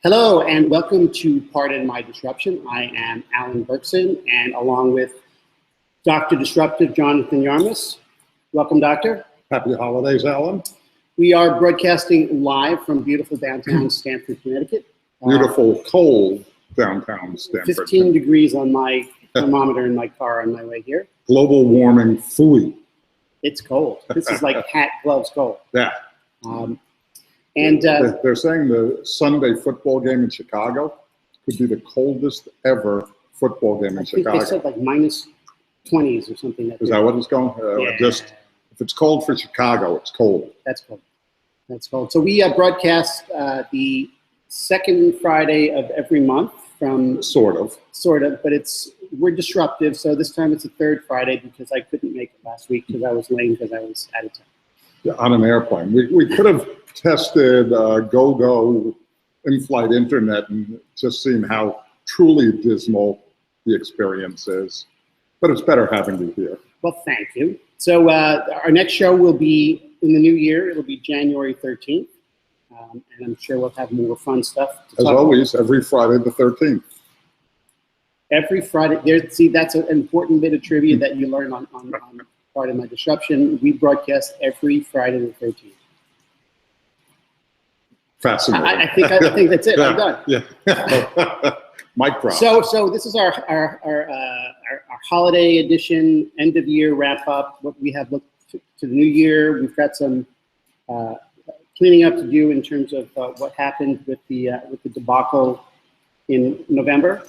Hello and welcome to Pardon My Disruption. I am Alan Berkson and along with Dr. Disruptive, Jonathan Yarmis. Welcome, Doctor. Happy holidays, Alan. We are broadcasting live from beautiful downtown Stamford, Connecticut. Beautiful, cold downtown Stamford. 15 degrees on my thermometer in my car on my way here. Global warming, phooey. It's cold. This is like hat, gloves, cold. Yeah. They're saying the Sunday football game in Chicago could be the coldest ever football game in Chicago. I think they said like minus 20s or something. Is that what it's going? Yeah. Just if it's cold for Chicago, it's cold. That's cold. That's cold. So we broadcast the second Friday of every month from sort of, but we're disruptive. So this time it's the third Friday because I couldn't make it last week because I was lame because I was out of town. Yeah, on an airplane. We could have tested go-go in-flight internet and just seen how truly dismal the experience is. But it's better having you here. Well, thank you. So our next show will be in the new year. It'll be January 13th. And I'm sure we'll have more fun stuff to As talk always, about. every Friday the 13th. Every Friday. See, that's an important bit of trivia that you learn on Pardon My Disruption. We broadcast every Friday the 13th. Fascinating. I think that's it. Yeah, I'm done. Yeah. Mic drop. So this is our holiday edition, end of year wrap up. What we have looked to the new year. We've got some cleaning up to do in terms of what happened with the debacle in November.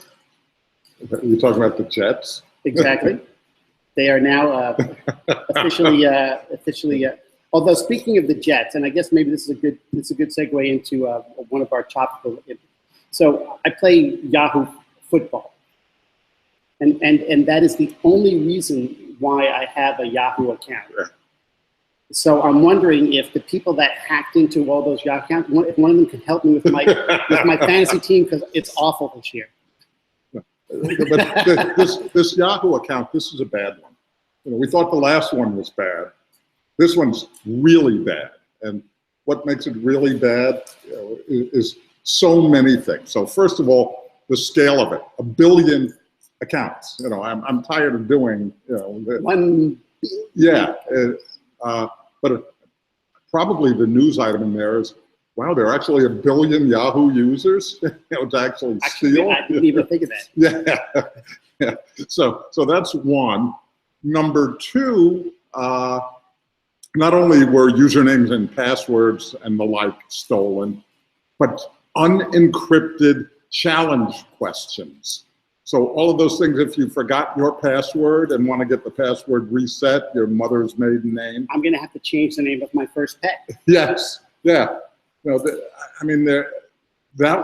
You're talking about the Jets? Exactly. They are now officially. Although speaking of the Jets, and I guess maybe this is a good segue into one of our topical. So I play Yahoo football, and that is the only reason why I have a Yahoo account. Yeah. So I'm wondering if the people that hacked into all those Yahoo accounts, if one of them could help me with my fantasy team because it's awful this year. But this Yahoo account, this is a bad one. We thought the last one was bad. This one's really bad. And what makes it really bad is so many things. So first of all, the scale of it, 1 billion accounts. I'm tired of doing, 1 yeah. But probably the news item in there is, wow, there are actually 1 billion Yahoo users to actually steal. I didn't even think of that. Yeah. So that's one. Number two, not only were usernames and passwords and the like stolen, but unencrypted challenge questions. So all of those things, if you forgot your password and want to get the password reset, your mother's maiden name. I'm going to have to change the name of my first pet. Yes, yeah. That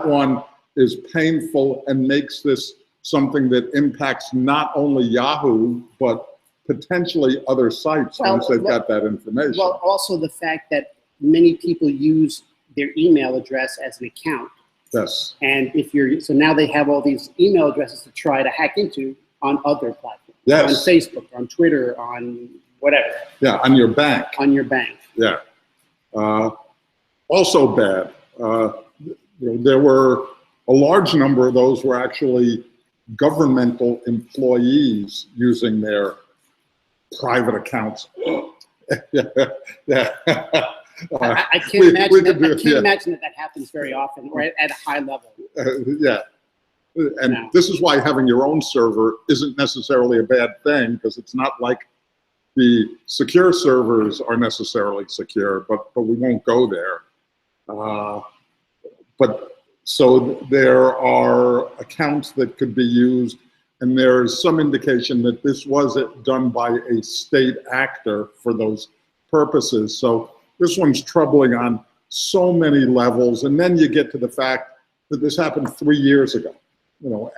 one is painful and makes this something that impacts not only Yahoo, but potentially other sites once they've got that information. Well, also the fact that many people use their email address as an account. Yes. And so now they have all these email addresses to try to hack into on other platforms. Yes. On Facebook, on Twitter, on whatever. Yeah, on your bank. On your bank. Yeah. Also bad. There were a large number of those were actually governmental employees using their private accounts. Yeah. I can't imagine that happens very often or at a high level. Yeah. And this is why having your own server isn't necessarily a bad thing, because it's not like the secure servers are necessarily secure, but we won't go there. But so there are accounts that could be used, and there's some indication that this was done by a state actor for those purposes. So this one's troubling on so many levels. And then you get to the fact that this happened 3 years ago,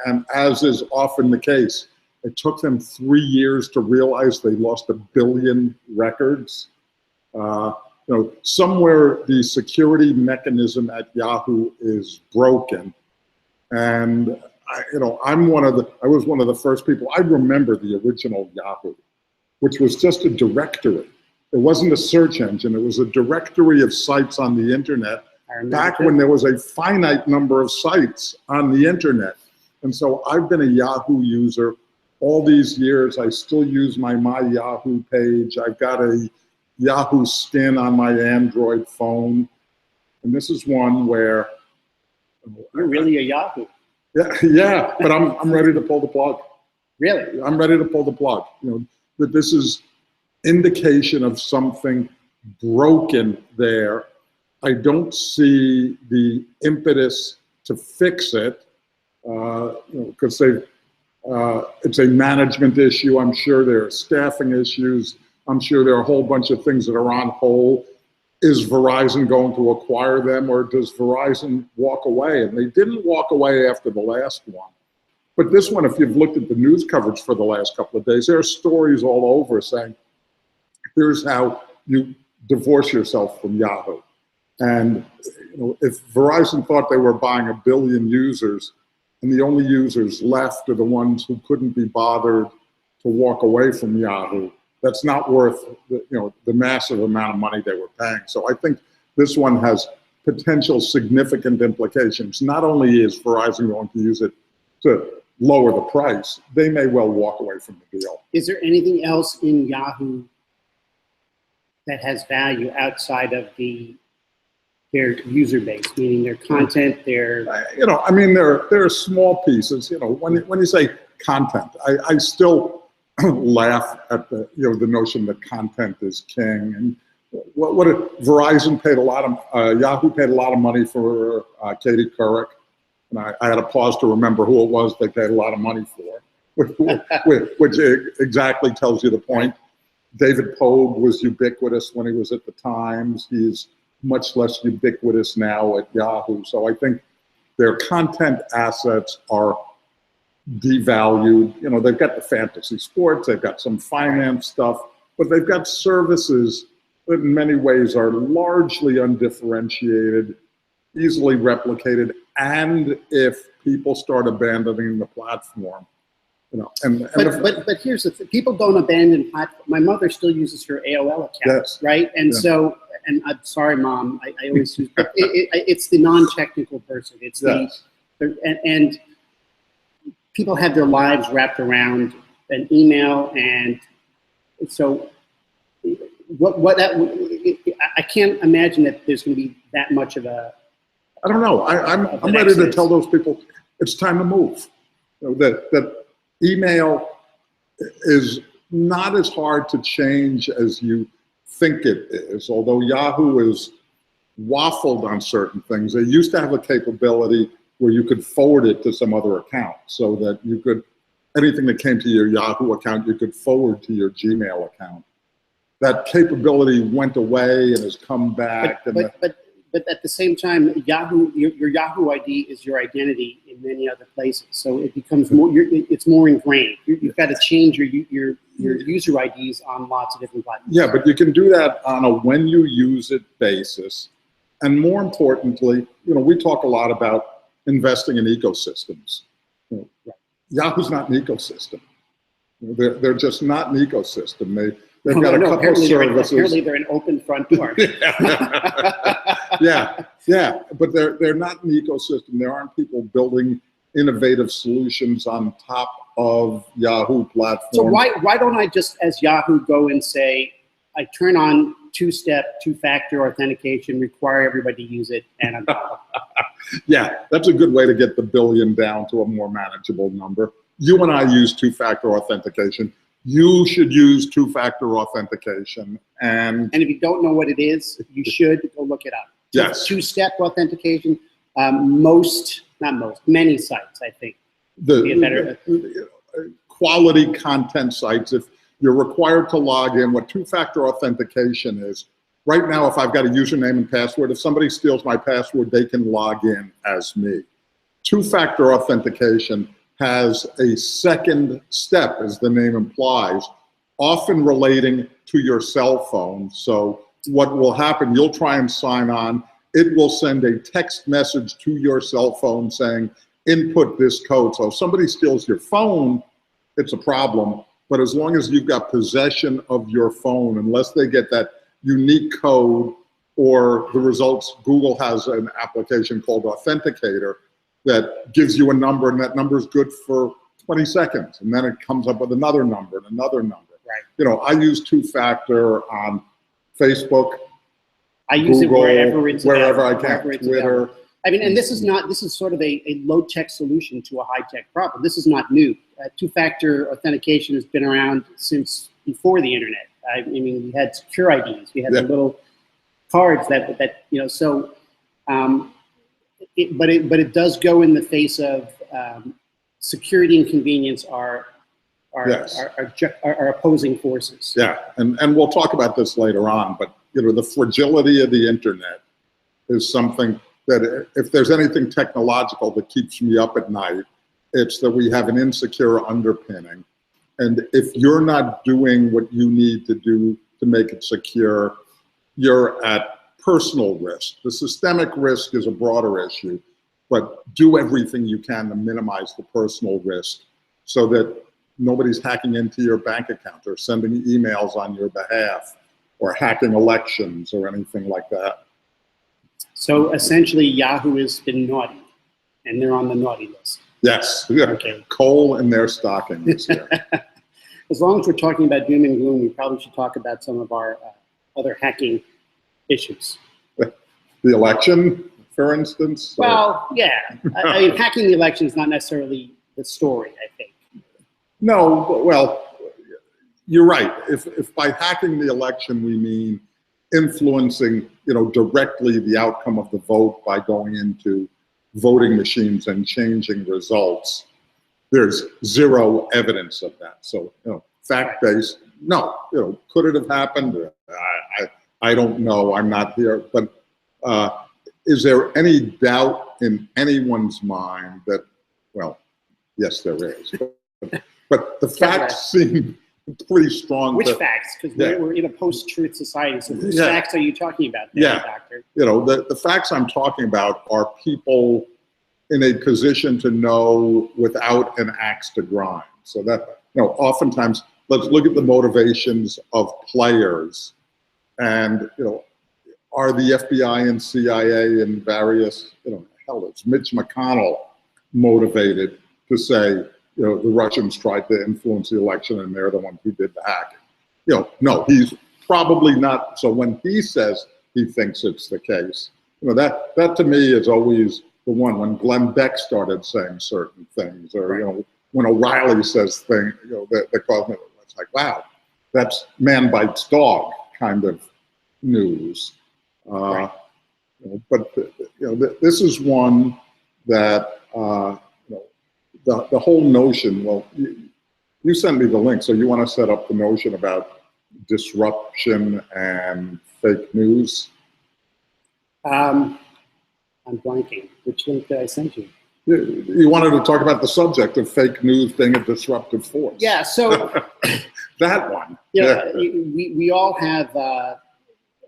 and as is often the case, it took them 3 years to realize they lost 1 billion records. Somewhere the security mechanism at Yahoo is broken. And I was one of the first people. I remember the original Yahoo, which was just a directory. It wasn't a search engine. It was a directory of sites on the internet back when there was a finite number of sites on the internet. And so I've been a Yahoo user all these years. I still use my Yahoo page. I've got a Yahoo skin on my Android phone. And this is one where... You're really a Yahoo. Yeah, but I'm ready to pull the plug. Really? I'm ready to pull the plug. That this is indication of something broken there. I don't see the impetus to fix it, because it's a management issue. I'm sure there are staffing issues. I'm sure there are a whole bunch of things that are on hold. Is Verizon going to acquire them, or does Verizon walk away? And they didn't walk away after the last one. But this one, if you've looked at the news coverage for the last couple of days, there are stories all over saying, here's how you divorce yourself from Yahoo. And if Verizon thought they were buying 1 billion users, and the only users left are the ones who couldn't be bothered to walk away from Yahoo, that's not worth the massive amount of money they were paying. So I think this one has potential significant implications. Not only is Verizon going to use it to lower the price, they may well walk away from the deal. Is there anything else in Yahoo that has value outside of their user base, meaning their content, their... I mean, there are small pieces. When you say content, I still laugh at the notion that content is king. And what Verizon paid a lot of, Yahoo paid a lot of money for Katie Couric, and I had to pause to remember who it was they paid a lot of money for, which exactly tells you the point. David Pogue was ubiquitous when he was at the Times. He's much less ubiquitous now at Yahoo. So I think their content assets are devalued. They've got the fantasy sports, they've got some finance stuff, but they've got services that in many ways are largely undifferentiated, easily replicated, and if people start abandoning the platform, but here's the thing: people don't abandon platform. My mother still uses her AOL account, yes, right? And so, and I'm sorry, Mom, I always use, but it's the non-technical person. It's yes. And people have their lives wrapped around an email, and so I can't imagine that there's going to be that much of a... I don't know. I'm ready to tell those people it's time to move. That email is not as hard to change as you think it is, although Yahoo is waffled on certain things. They used to have a capability where you could forward it to some other account, so that you could, anything that came to your Yahoo account, you could forward to your Gmail account. That capability went away and has come back. But at the same time, Yahoo, your Yahoo ID is your identity in many other places. So it becomes more, it's more ingrained. You've got to change your user IDs on lots of different platforms. Yeah, but you can do that on a when you use it basis. And more importantly, we talk a lot about investing in ecosystems. Yahoo's not an ecosystem. They're just not an ecosystem. They've got a couple of services. Apparently they're an open front door. Yeah, but they're not an ecosystem. There aren't people building innovative solutions on top of Yahoo platform. So why don't I just, as Yahoo, go and say, I turn on two-factor authentication, require everybody to use it, and I'm done. Yeah, that's a good way to get the billion down to a more manageable number. You and I use two-factor authentication. You should use two-factor authentication. And if you don't know what it is, you should go look it up. Yes. Two-step authentication, many sites, I think. Quality content sites, if you're required to log in, what two-factor authentication is, right now, if I've got a username and password, if somebody steals my password, they can log in as me. Two-factor authentication has a second step, as the name implies, often relating to your cell phone. So what will happen, you'll try and sign on, it will send a text message to your cell phone saying, input this code. So if somebody steals your phone, it's a problem. But as long as you've got possession of your phone, unless they get that unique code or the results. Google has an application called Authenticator that gives you a number, and that number is good for 20 seconds, and then it comes up with another number and another number. Right. You know, I use two-factor on Facebook. I use Google, it wherever I can, Twitter. I mean, and this is sort of a low-tech solution to a high-tech problem. This is not new. Two-factor authentication has been around since before the internet. I mean, we had secure IDs. We had the little cards that you know. So, but it does go in the face of security and convenience are opposing forces. Yeah, and we'll talk about this later on. But you know, the fragility of the internet is something that, if there's anything technological that keeps me up at night, it's that we have an insecure underpinning. And if you're not doing what you need to do to make it secure, you're at personal risk. The systemic risk is a broader issue, but do everything you can to minimize the personal risk so that nobody's hacking into your bank account or sending emails on your behalf or hacking elections or anything like that. So essentially, Yahoo has been naughty, and they're on the naughty list. Yes, okay. Coal in their stocking this year. As long as we're talking about doom and gloom, we probably should talk about some of our other hacking issues. The election, for instance? Well, yeah. I mean, hacking the election is not necessarily the story, I think. No, but, well, you're right. If by hacking the election we mean influencing, you know, directly the outcome of the vote by going into voting machines and changing results, there's zero evidence of that. So, you know, fact-based, no. You know, could it have happened? I don't know. I'm not here. But is there any doubt in anyone's mind that, well, yes, there is. But the facts seem pretty strong. Which facts? Because we're in a post-truth society. So whose facts are you talking about there, Doctor? You know, the facts I'm talking about are people in a position to know without an axe to grind. So that, you know, oftentimes, let's look at the motivations of players. And, you know, are the FBI and CIA and various, you know, hell, it's Mitch McConnell motivated to say, you know, the Russians tried to influence the election and they're the ones who did the hacking. You know, no, he's probably not. So when he says he thinks it's the case, you know, that to me is always the one. When Glenn Beck started saying certain things, or, you know, when O'Reilly says things, you know, that cause me, it's like, wow, that's man bites dog kind of news. You know, but, you know, this is one that, the whole notion, well, you sent me the link, so you want to set up the notion about disruption and fake news? I'm blanking. Which link did I send you? You wanted to talk about the subject of fake news being a disruptive force. Yeah, so... that one. Yeah, we all have...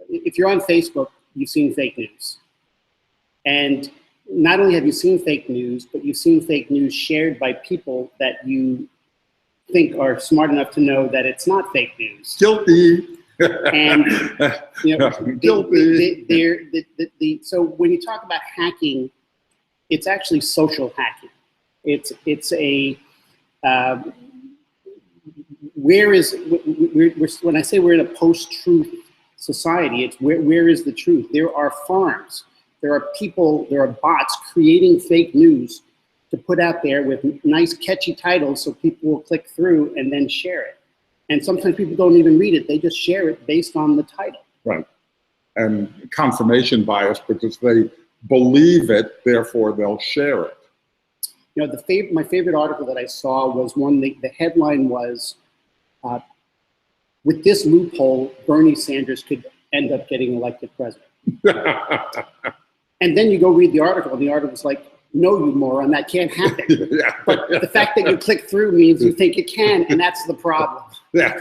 if you're on Facebook, you've seen fake news. And not only have you seen fake news, but you've seen fake news shared by people that you think are smart enough to know that it's not fake news. Guilty. And, you know, guilty. So when you talk about hacking, it's actually social hacking. It's a when I say we're in a post-truth society, it's where is the truth? There are farms. There are people, there are bots creating fake news to put out there with nice catchy titles so people will click through and then share it. And sometimes people don't even read it. They just share it based on the title. Right. And confirmation bias, because they believe it, therefore they'll share it. You know, my favorite article that I saw was one, the headline was, with this loophole, Bernie Sanders could end up getting elected president. And then you go read the article, and the article's like, no, you moron, that can't happen. But the fact that you click through means you think it can, and that's the problem. Yeah,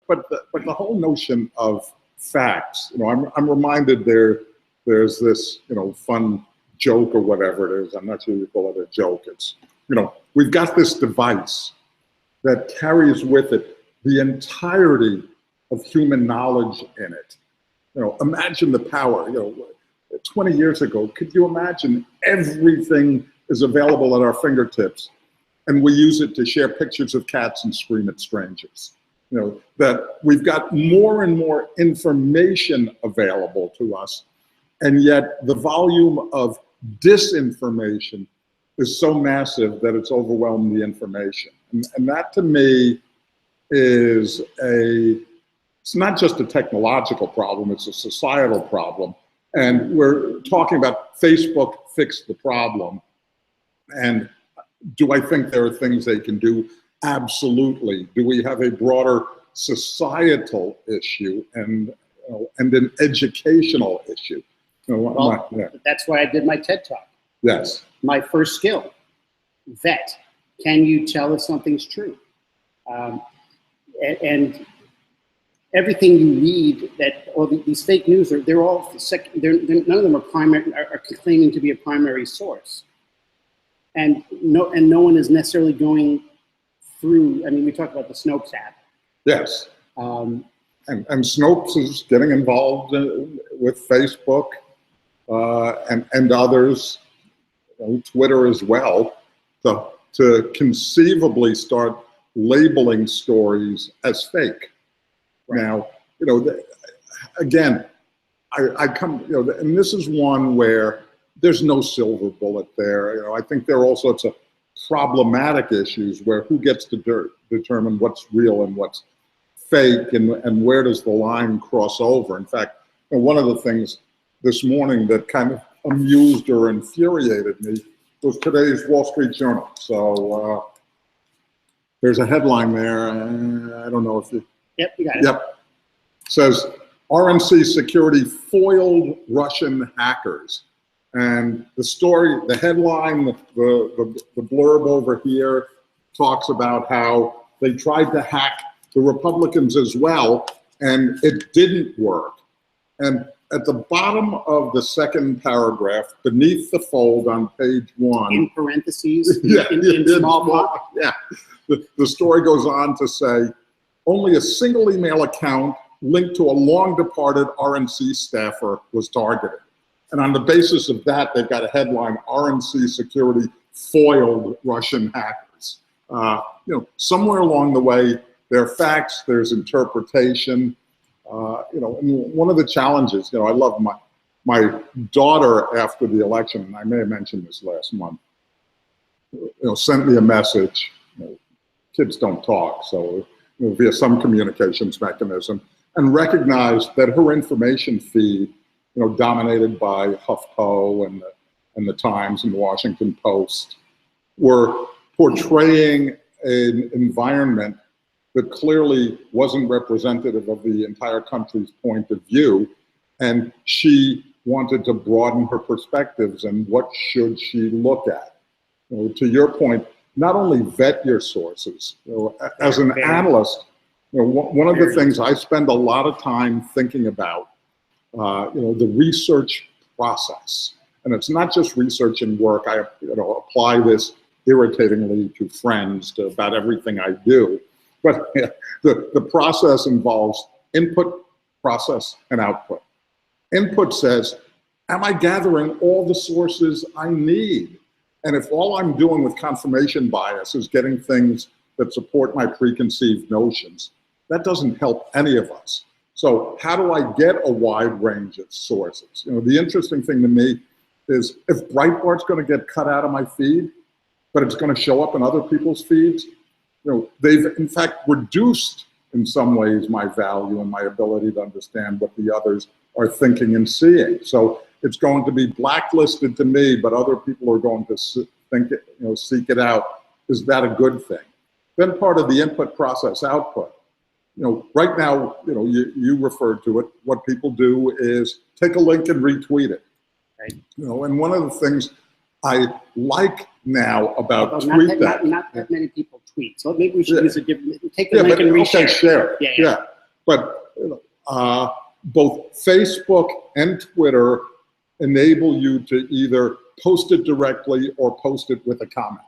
but the whole notion of facts, you know, I'm reminded there's this, you know, fun joke or whatever it is. I'm not sure you call it a joke. It's, you know, we've got this device that carries with it the entirety of human knowledge in it. Imagine the power. 20 years ago, could you imagine everything is available at our fingertips, and we use it to share pictures of cats and scream at strangers? That we've got more and more information available to us, and yet the volume of disinformation is so massive that it's overwhelmed the information. And that to me is it's not just a technological problem, it's a societal problem. And we're talking about Facebook fixed the problem. And do I think there are things they can do? Absolutely. Do we have a broader societal issue and an educational issue? That's why I did my TED Talk. Yes. My first skill, vet. Can you tell if something's true? And everything you read, that all these fake news, they're all none of them are claiming to be a primary source. And no one is necessarily going through. I mean, we talked about the Snopes app. Yes. And Snopes is getting involved with Facebook and others, Twitter as well, to conceivably start labeling stories as fake. Right. Now, again, I come, and this is one where there's no silver bullet there. I think there are all sorts of problematic issues where who gets to determine what's real and what's fake, and where does the line cross over. In fact, one of the things this morning that kind of amused or infuriated me was today's Wall Street Journal. So there's a headline there. I don't know if you... Yep, you got it. Yep. It says, RNC security foiled Russian hackers. And the story, the headline, the blurb over here talks about how they tried to hack the Republicans as well, and it didn't work. And at the bottom of the second paragraph, beneath the fold on page 1. In parentheses, in small block. Yeah. The story goes on to say, only a single email account linked to a long-departed RNC staffer was targeted. And on the basis of that, they've got a headline, RNC security foiled Russian hackers. Somewhere along the way, there are facts, there's interpretation. And one of the challenges, I love my daughter after the election, and I may have mentioned this last month, sent me a message. Kids don't talk, so via some communications mechanism, and recognized that her information feed, dominated by HuffPo and the Times and the Washington Post, were portraying an environment that clearly wasn't representative of the entire country's point of view. And she wanted to broaden her perspectives, and what should she look at? To your point, not only vet your sources. As an analyst, one of the things I spend a lot of time thinking about, the research process. And it's not just research and work. I apply this irritatingly to friends, to about everything I do. But the process involves input, process, and output. Input says, am I gathering all the sources I need? And if all I'm doing with confirmation bias is getting things that support my preconceived notions, that doesn't help any of us. So how do I get a wide range of sources? The interesting thing to me is if Breitbart's going to get cut out of my feed, but it's going to show up in other people's feeds, they've in fact reduced in some ways my value and my ability to understand what the others are thinking and seeing. So it's going to be blacklisted to me, but other people are going to think it, seek it out. Is that a good thing? Then part of the input, process, output. Right now, you referred to it. What people do is take a link and retweet it. Right. And one of the things I like now about not that many people tweet. So maybe we should use a different. Take the link and reshare. Share. Yeah. But both Facebook and Twitter enable you to either post it directly or post it with a comment.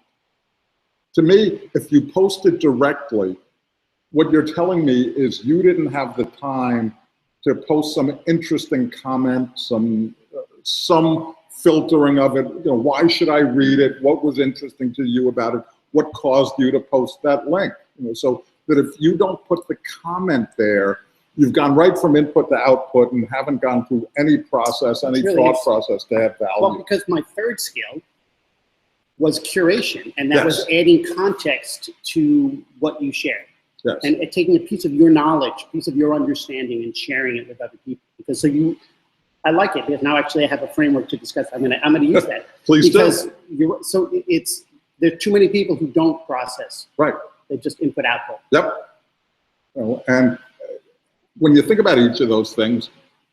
To me, if you post it directly, what you're telling me is you didn't have the time to post some interesting comment, some filtering of it. You know, why should I read it? What was interesting to you about it? What caused you to post that link? You know, so that if you don't put the comment there, you've gone right from input to output and haven't gone through any process, any thought process to add value. Well, because my third skill was curation, and that was adding context to what you share. Yes. And taking a piece of your knowledge, piece of your understanding, and sharing it with other people. Because I like it because now actually I have a framework to discuss. I'm gonna use that. Please because do. There are too many people who don't process. Right. They just input output. Yep. And when you think about each of those things,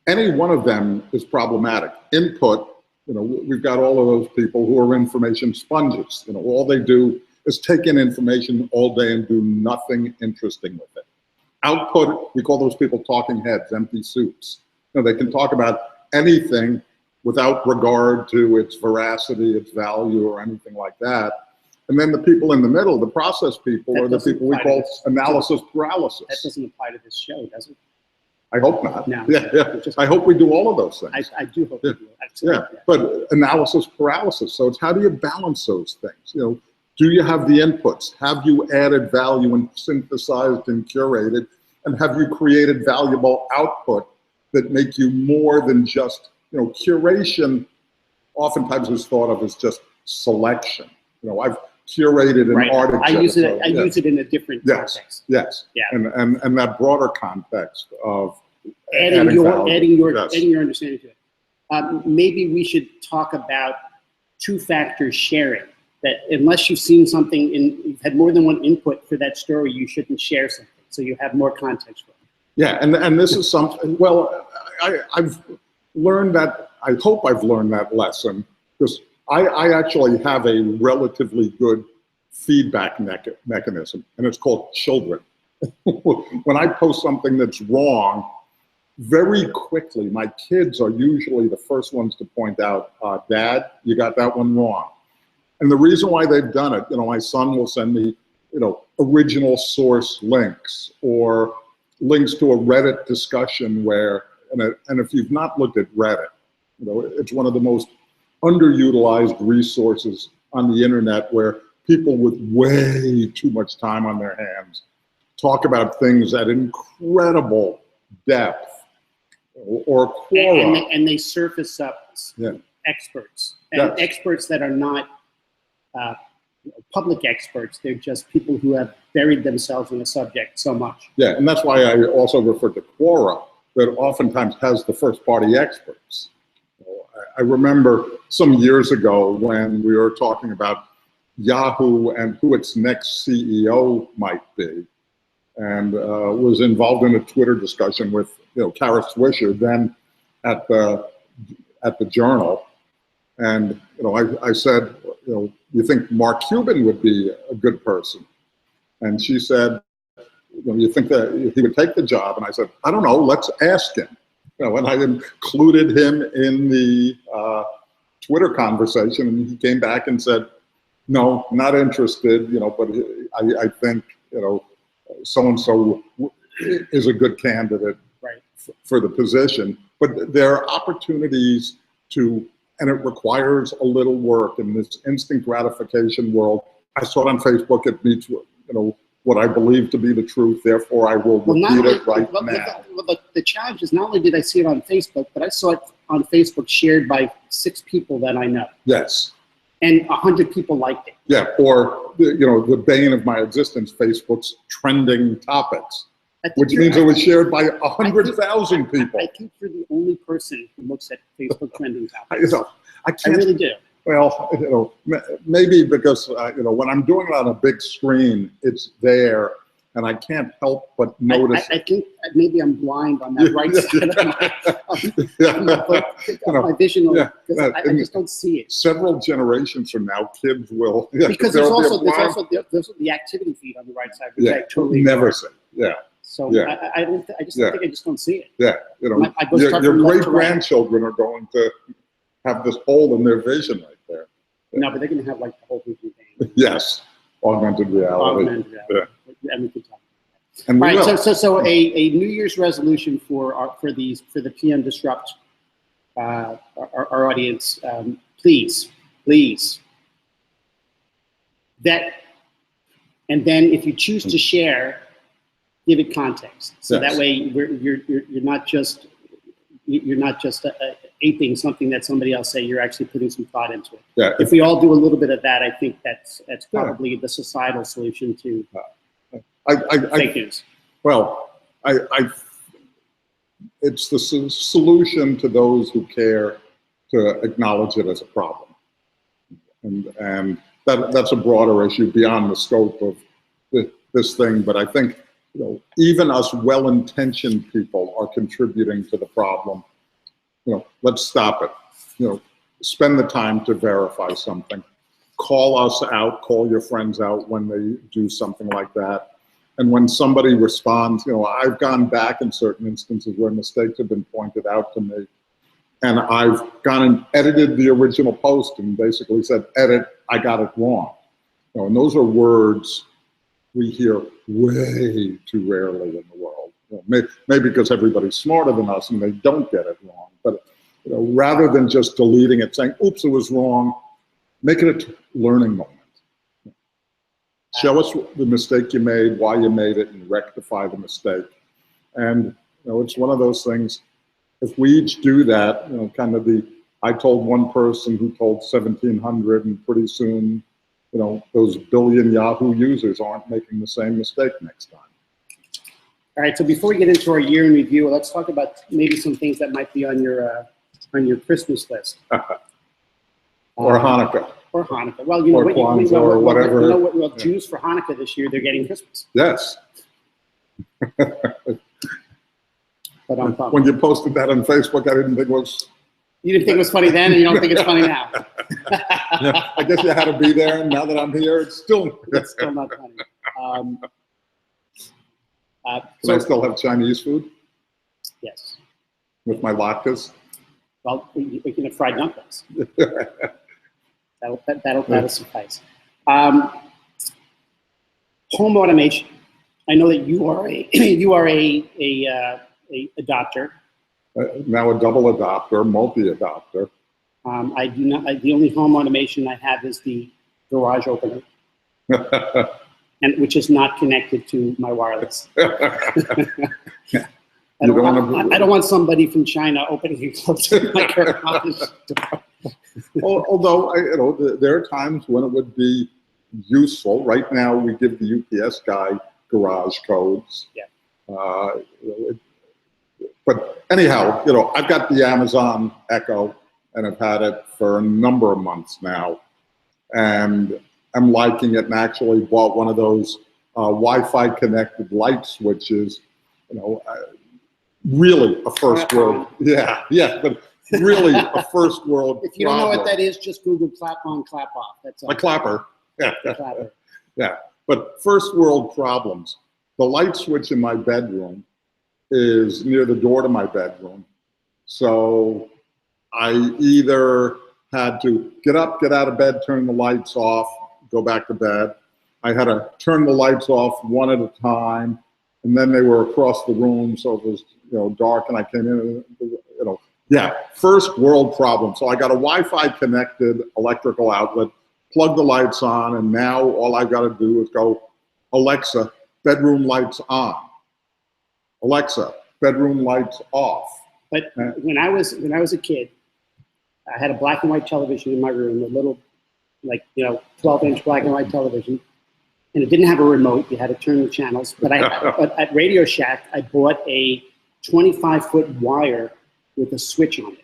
any one of them is problematic. Input, you know, we've got all of those people who are information sponges. You know, all they do is take in information all day and do nothing interesting with it. Output, we call those people talking heads, empty soups. You know, they can talk about anything without regard to its veracity, its value, or anything like that. And then the people in the middle, the process people, are the people we call analysis paralysis. That doesn't apply to this show, does it? I hope not. No. Yeah. I hope we do all of those things. I do hope we do. Absolutely. Yeah, but analysis paralysis. So it's how do you balance those things? You know, do you have the inputs? Have you added value and synthesized and curated? And have you created valuable output that make you more than just, you know, curation oftentimes is thought of as just selection. You know, I've curated an article. I use it in a different context. Yes. Yeah. And that broader context of adding your understanding to it. Maybe we should talk about two-factor sharing. That unless you've seen something you've had more than one input for that story, you shouldn't share something. So you have more context for it. Yeah, and this is something. Well, I've learned that. I hope I've learned that lesson because I actually have a relatively good feedback mechanism, and it's called children. When I post something that's wrong, very quickly, my kids are usually the first ones to point out, Dad, you got that one wrong. And the reason why they've done it, you know, my son will send me, you know, original source links or links to a Reddit discussion where, and if you've not looked at Reddit, you know, it's one of the most underutilized resources on the internet where people with way too much time on their hands talk about things at incredible depth or Quora. And they surface up experts, and experts that are not public experts. They're just people who have buried themselves in a subject so much. Yeah, and that's why I also refer to Quora, that oftentimes has the first party experts. I remember some years ago when we were talking about Yahoo and who its next CEO might be, and was involved in a Twitter discussion with, you know, Kara Swisher, then at the Journal, and, you know, I said, you know, you think Mark Cuban would be a good person? And she said, you know, you think that he would take the job? And I said, I don't know, let's ask him. You know, and I included him in the Twitter conversation, and he came back and said, no, not interested, you know, but I think, you know, so-and-so is a good candidate for the position. But there are opportunities to, and it requires a little work in this instant gratification world. I saw it on Facebook, it meets, you know, what I believe to be the truth, therefore I will repeat it right now. Well, the challenge is not only did I see it on Facebook, but I saw it on Facebook shared by 6 people that I know. Yes. And 100 people liked it. Yeah, or, you know, the bane of my existence, Facebook's trending topics, which means it was shared by 100,000 people. I think you're the only person who looks at Facebook trending topics. You know, I really do. Well, you know, maybe because, you know, when I'm doing it on a big screen, it's there, and I can't help but notice. I think maybe I'm blind on that right side of my vision, because I just don't see it. Several generations from now, kids will. Because there's also the activity feed on the right side, which I totally never see. Yeah. So I just don't see it. Yeah, you know, your great grandchildren are going to have this hole in their vision right there. No, but they're going to have like the whole vision thing. Yes, augmented reality. Augmented reality. And we can talk about And we will. So a New Year's resolution for the PM Disrupt our audience, please vet, and then if you choose to share, give it context. So Yes. that way you're not just aping something that somebody else say. You're actually putting some thought into it. Yeah. If we all do a little bit of that, I think that's probably the societal solution to fake news. Well, it's the solution to those who care to acknowledge it as a problem, and that's a broader issue beyond the scope of this thing. But I think even us well-intentioned people are contributing to the problem. Let's stop it. Spend the time to verify something. Call us out. Call your friends out when they do something like that. And when somebody responds, I've gone back in certain instances where mistakes have been pointed out to me, and I've gone and edited the original post and basically said, edit, I got it wrong. And those are words we hear way too rarely in the world. Maybe because everybody's smarter than us and they don't get it wrong. But rather than just deleting it, saying, oops, it was wrong, make it a learning moment. Show us the mistake you made, why you made it, and rectify the mistake. And it's one of those things. If we each do that, kind of I told one person who told 1,700, and pretty soon, those billion Yahoo users aren't making the same mistake next time. All right. So before we get into our year in review, let's talk about maybe some things that might be on your Christmas list. Or Hanukkah. Or Hanukkah. Well, or Kwanzaa or whatever. Jews for Hanukkah this year, they're getting Christmas. Yes. But when you posted that on Facebook, I didn't think it was. You didn't think it was funny then, and you don't think it's funny now. Yeah, I guess you had to be there, and now that I'm here, it's still not funny. Can I still have Chinese food? Yes. With my latkes? Well, we can have fried dumplings. That'll suffice. Home automation. I know that you are a doctor. Now a double adopter, multi-adopter. I do not. The only home automation I have is the garage opener, and which is not connected to my wireless. I don't want somebody from China opening and closing my garage door. Although there are times when it would be useful. Right now, we give the UPS guy garage codes. Yeah. But anyhow, I've got the Amazon Echo, and I've had it for a number of months now, and I'm liking it. And actually bought one of those Wi-Fi connected light switches. Really a first world. Yeah, but really a first world. If you don't know what that is, just Google clap on, clap off. That's all. A clapper. Yeah. Clapper. Yeah. But first world problems. The light switch in my bedroom is near the door to my bedroom. So I either had to get up, get out of bed, turn the lights off, go back to bed. I had to turn the lights off one at a time, and then they were across the room, so it was dark, and I came in, yeah, first world problem. So I got a Wi-Fi connected electrical outlet, plug the lights on, and now all I got to do is go, Alexa, bedroom lights on. Alexa, bedroom lights off. But when I was a kid, I had a black and white television in my room, a little, 12-inch black and white television, and it didn't have a remote. You had to turn the channels. But but at Radio Shack, I bought a 25-foot wire with a switch on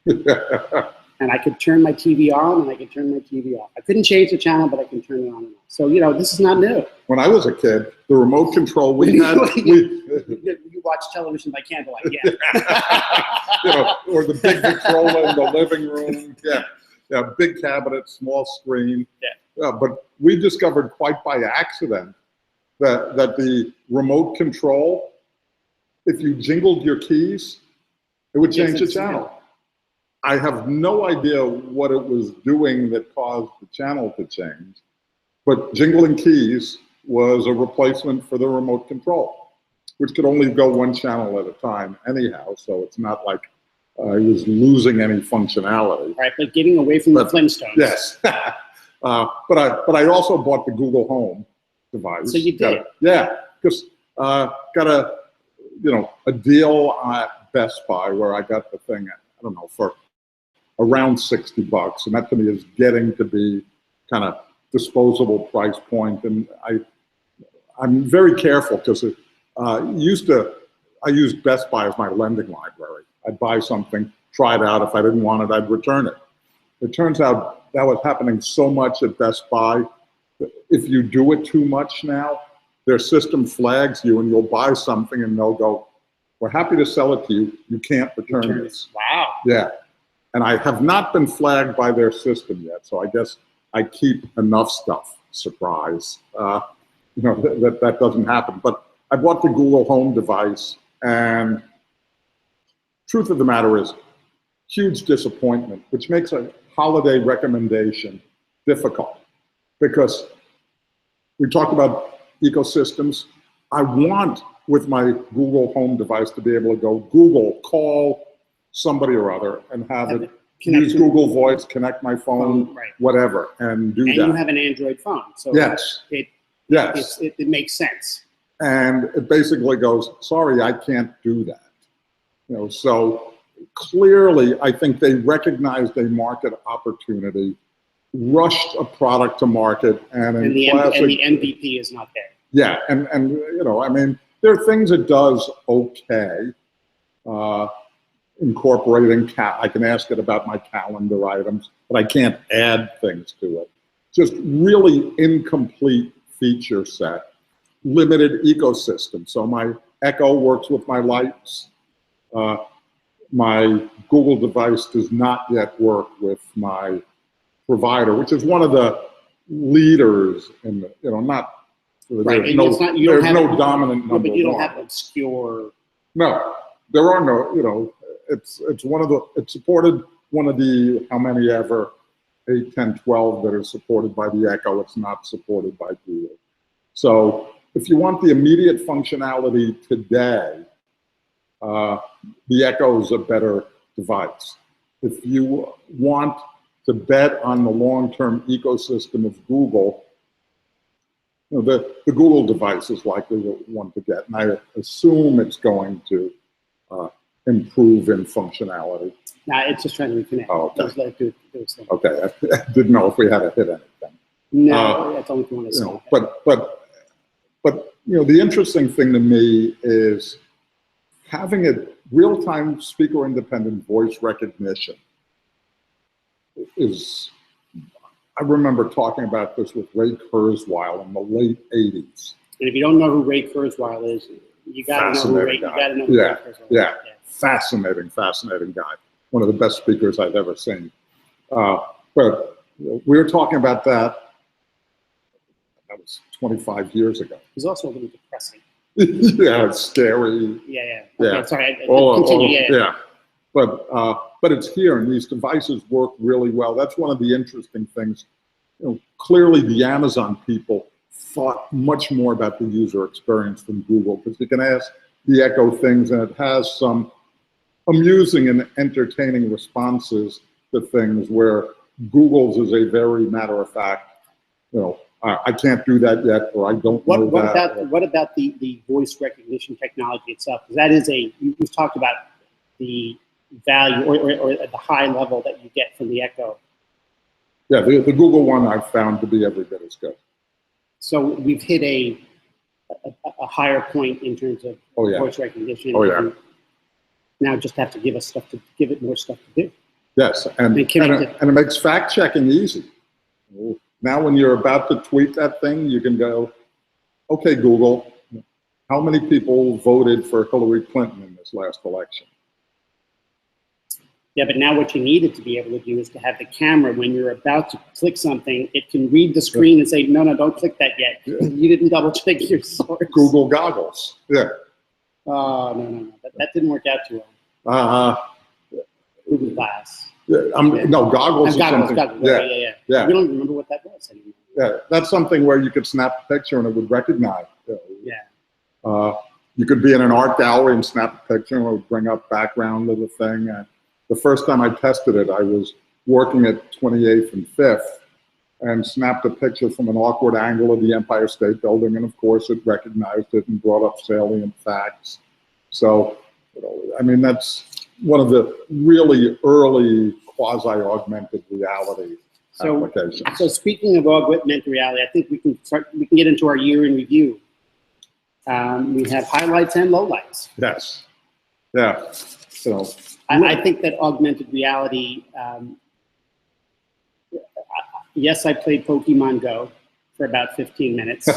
it. And I could turn my TV on and I could turn my TV off. I couldn't change the channel, but I can turn it on and off. So, this is not new. When I was a kid, the remote control we had... You watch television by candlelight, yeah. Or the big Victrola in the living room. Yeah, big cabinet, small screen. Yeah. But we discovered quite by accident that the remote control, if you jingled your keys, it would change the channel. I have no idea what it was doing that caused the channel to change, but jingling keys was a replacement for the remote control, which could only go one channel at a time anyhow, so it's not like I was losing any functionality. Right, but getting away from the Flintstones. Yes. But I also bought the Google Home device. So you did? Yeah, because got a deal at Best Buy where I got the thing, I don't know, for around $60, and that to me is getting to be kind of disposable price point. And I'm very careful because I used Best Buy as my lending library. I'd buy something, try it out. If I didn't want it, I'd return it. It turns out that was happening so much at Best Buy. If you do it too much now, their system flags you and you'll buy something and they'll go, we're happy to sell it to you. You can't return this. Wow. Yeah. And I have not been flagged by their system yet. So I guess I keep enough stuff, surprise, that doesn't happen. But I bought the Google Home device, and truth of the matter is, huge disappointment, which makes a holiday recommendation difficult. Because we talk about ecosystems. I want, with my Google Home device, to be able to go Google, call somebody or other, and have it use Google Voice, connect my phone, right, whatever, and do that. And you have an Android phone, so yes, it makes sense. And it basically goes, sorry, I can't do that. So clearly, I think they recognized a market opportunity, rushed a product to market, and the MVP is not there. Yeah, and I mean, there are things it does okay. Incorporating, I can ask it about my calendar items, but I can't add things to it. Just really incomplete feature set, limited ecosystem. So my Echo works with my lights. My Google device does not yet work with my provider, which is one of the leaders in the, not, right. There's no dominant number. But you don't have obscure. No, there are no, it's one of the, it supported one of the, how many ever, 8, 10, 12 that are supported by the Echo. It's not supported by Google. So if you want the immediate functionality today, the Echo is a better device. If you want to bet on the long-term ecosystem of Google, the Google device is likely the one to get, and I assume it's going to improve in functionality. Nah, it's just trying to reconnect. Oh, okay. Just let it do its thing. Okay, I didn't know if we had to hit anything. No, that's only if you want to say. But the interesting thing to me is having a real-time speaker-independent voice recognition is. I remember talking about this with Ray Kurzweil in the late '80s. And if you don't know who Ray Kurzweil is, you got to know who Ray Kurzweil is. Yeah, fascinating guy. One of the best speakers I've ever seen. But we were talking about that. That was 25 years ago. It was also a little depressing. Yeah, it's scary. Yeah. Okay, yeah. Sorry, continue. Yeah. But it's here, and these devices work really well. That's one of the interesting things. Clearly the Amazon people thought much more about the user experience than Google, because you can ask the Echo things, and it has some amusing and entertaining responses to things, where Google's is a very matter of fact, I can't do that yet, or I don't know that. What about the voice recognition technology itself? Because that is you've talked about the value or at the high level that you get from the Echo. Yeah, the Google one I've found to be every bit as good. So we've hit a higher point in terms of voice recognition. Oh yeah. Now just have to give it more stuff to do. Yes, and it makes fact checking easy. Now when you're about to tweet that thing, you can go, okay, Google, how many people voted for Hillary Clinton in this last election? Yeah, but now what you needed to be able to do is to have the camera, when you're about to click something, it can read the screen and say, no, don't click that yet. Yeah. You didn't double check your source. Google goggles, yeah. Oh, no. That didn't work out too well. Google Glass. Yeah, no, goggles is something. Goggles. Yeah. We don't remember what that was anymore. Yeah, that's something where you could snap a picture and it would recognize. Yeah. You could be in an art gallery and snap a picture and it would bring up background of the thing. The first time I tested it, I was working at 28th and 5th and snapped a picture from an awkward angle of the Empire State Building, and of course it recognized it and brought up salient facts. So, I mean, that's one of the really early quasi-augmented reality applications. So speaking of augmented reality, I think we can get into our year in review. We have highlights and lowlights. Yes. Yeah. So I think that augmented reality, yes, I played Pokemon Go for about 15 minutes.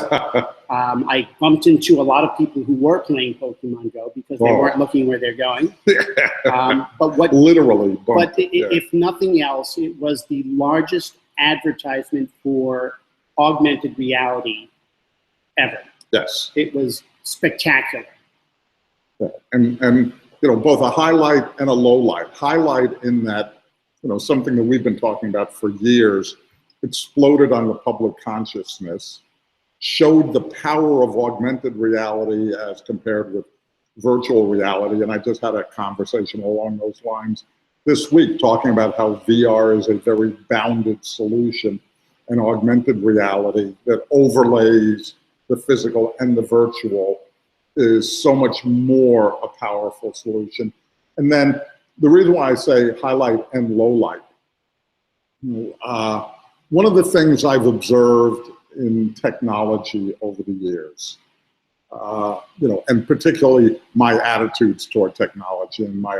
I bumped into a lot of people who were playing Pokemon Go because they weren't looking where they're going. But what literally? If nothing else, it was the largest advertisement for augmented reality ever. Yes. It was spectacular. Yeah. And both a highlight and a low light. Highlight in that, something that we've been talking about for years, exploded on the public consciousness, showed the power of augmented reality as compared with virtual reality. And I just had a conversation along those lines this week, talking about how VR is a very bounded solution, and augmented reality that overlays the physical and the virtual is so much more a powerful solution. And then the reason why I say highlight and low light, one of the things I've observed in technology over the years, and particularly my attitudes toward technology and my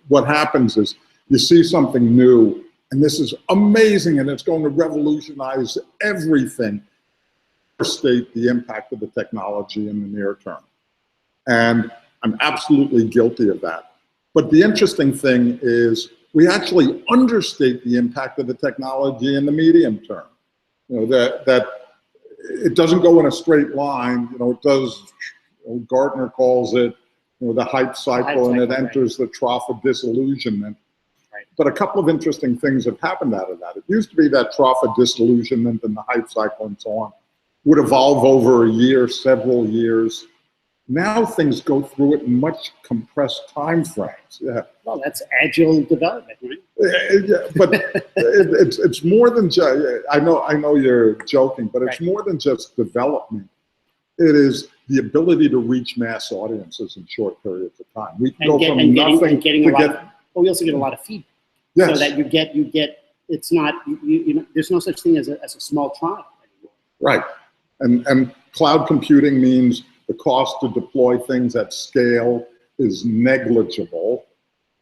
what happens is you see something new and this is amazing and it's going to revolutionize everything. State the impact of the technology in the near term. And I'm absolutely guilty of that. But the interesting thing is we actually understate the impact of the technology in the medium term. That it doesn't go in a straight line. It does, Gartner calls it, the hype cycle, and it enters the trough of disillusionment. Right. But a couple of interesting things have happened out of that. It used to be that trough of disillusionment and the hype cycle and so on would evolve over a year, several years. Now things go through it in much compressed time frames. Yeah. Well, that's agile development, right? Yeah, but it's more than just. I know you're joking, but it's more than just development. It is the ability to reach mass audiences in short periods of time. We go from nothing to get. We also get a lot of feedback. Yes. So that you get. It's not. There's no such thing as a small trial anymore. Right. And cloud computing means the cost to deploy things at scale is negligible.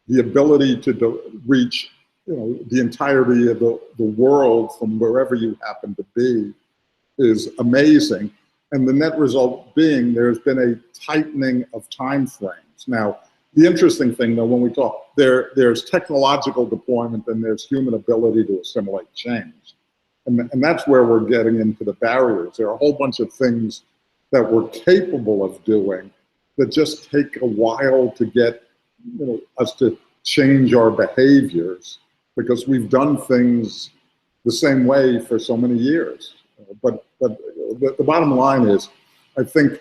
The ability to reach the entirety of the world from wherever you happen to be is amazing. And the net result being there's been a tightening of time frames. Now, the interesting thing though, when we talk, there's technological deployment and there's human ability to assimilate change. And that's where we're getting into the barriers. There are a whole bunch of things that we're capable of doing that just take a while to get us to change our behaviors because we've done things the same way for so many years. But the bottom line is, I think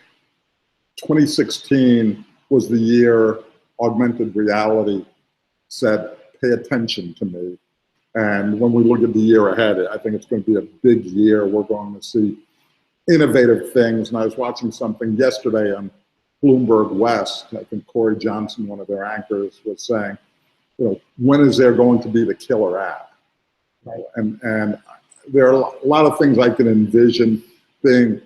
2016 was the year augmented reality said, pay attention to me. And when we look at the year ahead, I think it's going to be a big year. We're going to see innovative things. And I was watching something yesterday on Bloomberg West. I think Corey Johnson, one of their anchors, was saying, when is there going to be the killer app? Right. And there are a lot of things I can envision being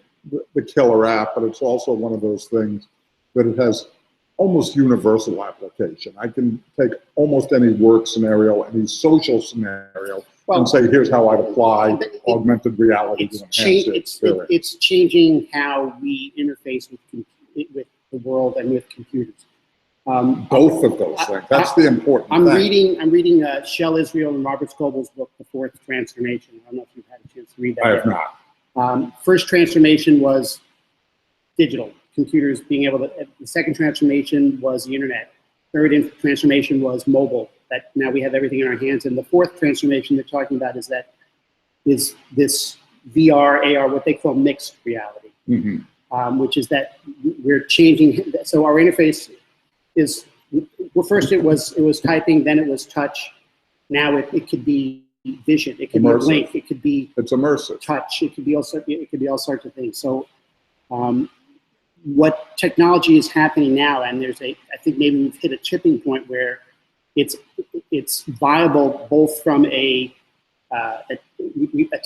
the killer app, but it's also one of those things that it has almost universal application. I can take almost any work scenario, any social scenario, and say, here's how I'd apply augmented reality to enhance the experience. It's changing how we interface with the world and with computers. Both of those things. That's the important thing. I'm reading Shel Israel and Robert Scoble's book, The Fourth Transformation. I don't know if you've had a chance to read that. I have not. First transformation was digital. Computers being able to, the second transformation was the internet. Third transformation was mobile, that now we have everything in our hands. And the fourth transformation they're talking about is that is this VR, AR, what they call mixed reality, which is that we're changing. So our interface is, well, first it was typing, then it was touch. Now it could be vision, it could Immersive. be link, it could be immersive. touch, it could be all sorts of things. So what technology is happening now, and I think maybe we've hit a tipping point where it's viable both from a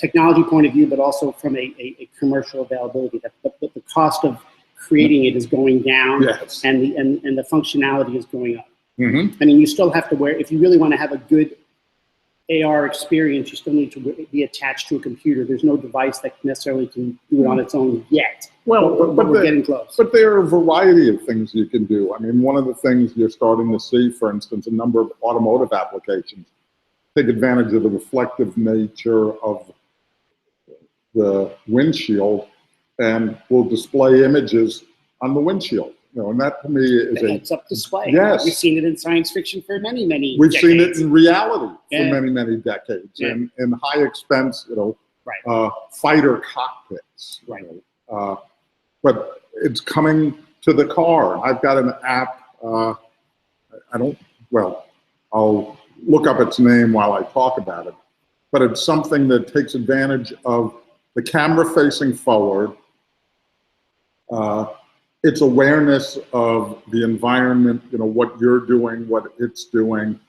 technology point of view, but also from a commercial availability. The cost of creating it is going down, Yes. and the functionality is going up. Mm-hmm. I mean, you still have to wear, if you really want to have a good AR experience, you still need to be attached to a computer. There's no device that necessarily can do it on its own yet. Well, but we're getting close. But there are a variety of things you can do. I mean, one of the things you're starting to see, for instance, a number of automotive applications take advantage of the reflective nature of the windshield and will display images on the windshield. And that to me is a heads-up display. Yes. We've seen it in science fiction for many We've decades. seen it in reality Yeah. for many decades, Yeah. and in high expense, Right. Fighter cockpits. Right. But it's coming to the car. I've got an app. I'll look up its name while I talk about it. But it's something that takes advantage of the camera facing forward, its awareness of the environment, what you're doing, what it's doing,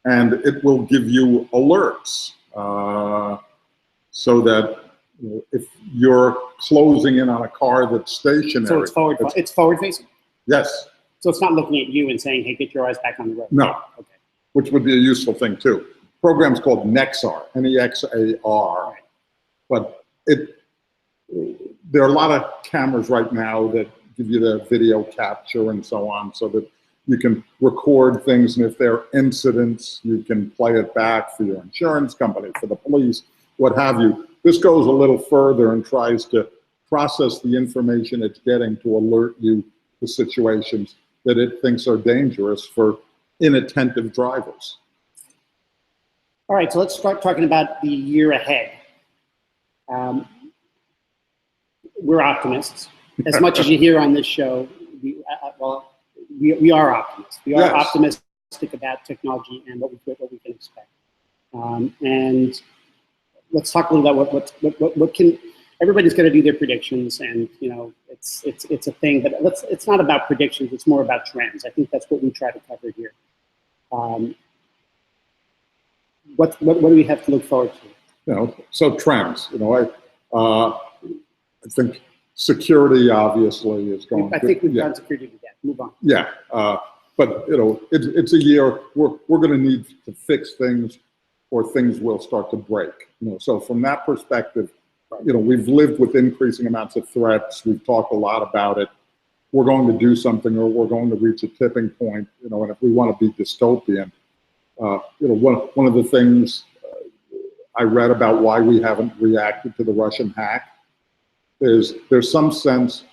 and it will give you alerts so that if you're closing in on a car that's stationary. So it's forward facing? Yes. So it's not looking at you and saying, hey, get your eyes back on the road? No. Okay. Which would be a useful thing too. Program's called Nexar, Nexar. Right. But there are a lot of cameras right now that give you the video capture and so on, so that you can record things, and if there are incidents, you can play it back for your insurance company, for the police, what have you. This goes a little further and tries to process the information it's getting to alert you to situations that it thinks are dangerous for inattentive drivers. All right, so let's start talking about the year ahead. We're optimists. As much as you hear on this show, we are optimists. We are Yes. optimistic about technology and what we can expect. And let's talk a little about what can. Everybody's going to do their predictions, and it's a thing. But it's not about predictions. It's more about trends. I think that's what we try to cover here. What do we have to look forward to? So trends. I think security obviously is going. I think we've done security to death. Move on. Yeah, but it's a year we're going to need to fix things, or things will start to break. So from that perspective, we've lived with increasing amounts of threats. We've talked a lot about it. We're going to do something, or we're going to reach a tipping point. And if we want to be dystopian, one of the things I read about why we haven't reacted to the Russian hack is there's some sense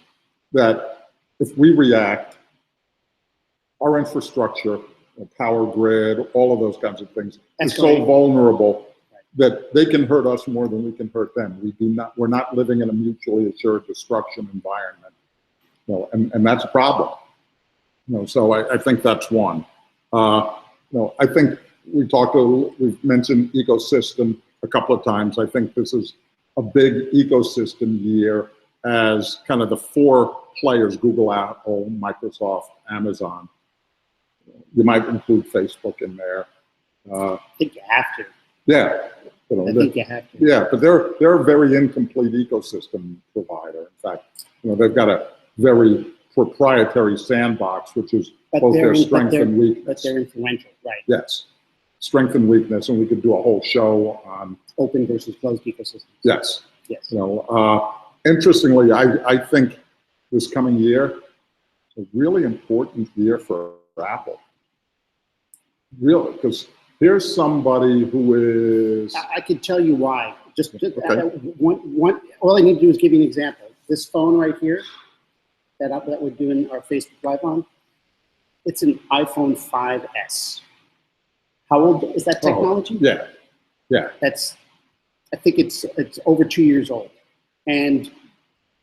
that if we react, our infrastructure, power grid, all of those kinds of things is so vulnerable that they can hurt us more than we can hurt them. We're not living in a mutually assured destruction environment, and that's a problem. So I think that's one. I think we've mentioned ecosystem a couple of times. I think this is a big ecosystem year, as kind of the four players, Google, Apple, Microsoft, Amazon. You might include Facebook in there. I think you have to. Yeah. I think you have to. Yeah, but they're a very incomplete ecosystem provider. In fact, they've got a very proprietary sandbox, which is both their strength and weakness. But they're influential, right? Yes. Strength and weakness, and we could do a whole show on open versus closed ecosystems. Yes. Yes. Interestingly, I think this coming year is a really important year for Apple. Really, because here's somebody who is. I could tell you why. Just okay. One. All I need to do is give you an example. This phone right here, that we're doing our Facebook Live on, it's an iPhone 5S. How old is that technology? Yeah. That's I think it's over 2 years old, and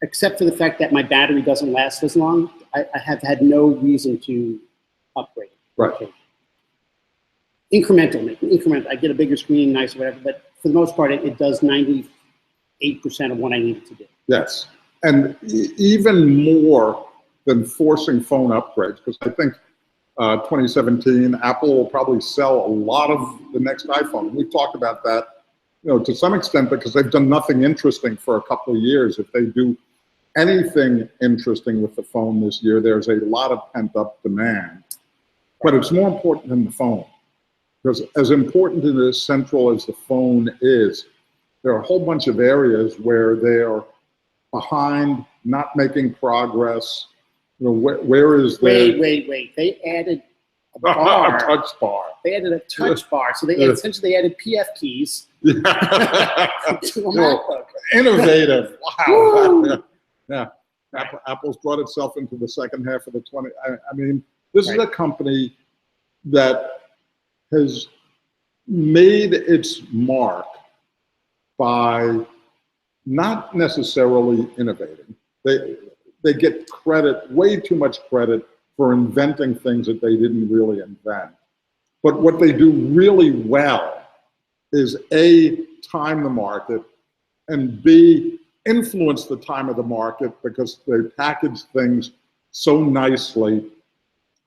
except for the fact that my battery doesn't last as long, I have had no reason to upgrade. Right. Okay. Incremental. I get a bigger screen, nice, whatever. But for the most part, it does 98% of what I need it to do. Yes, and even more than forcing phone upgrades, because I think 2017, Apple will probably sell a lot of the next iPhone. We've talked about that, to some extent, because they've done nothing interesting for a couple of years. If they do anything interesting with the phone this year, there's a lot of pent-up demand. But it's more important than the phone, because as important and as central as the phone is, there are a whole bunch of areas where they're behind, not making progress. Where is the... Wait. They added a bar. A touch bar. They added a touch bar. So they essentially added PF keys to a MacBook. Innovative. Wow. Yeah. Apple's brought itself into the second half of the 20. I mean, this is a company that has made its mark by not necessarily innovating. They get credit, way too much credit, for inventing things that they didn't really invent. But what they do really well is A, time the market, and B, influence the time of the market, because they package things so nicely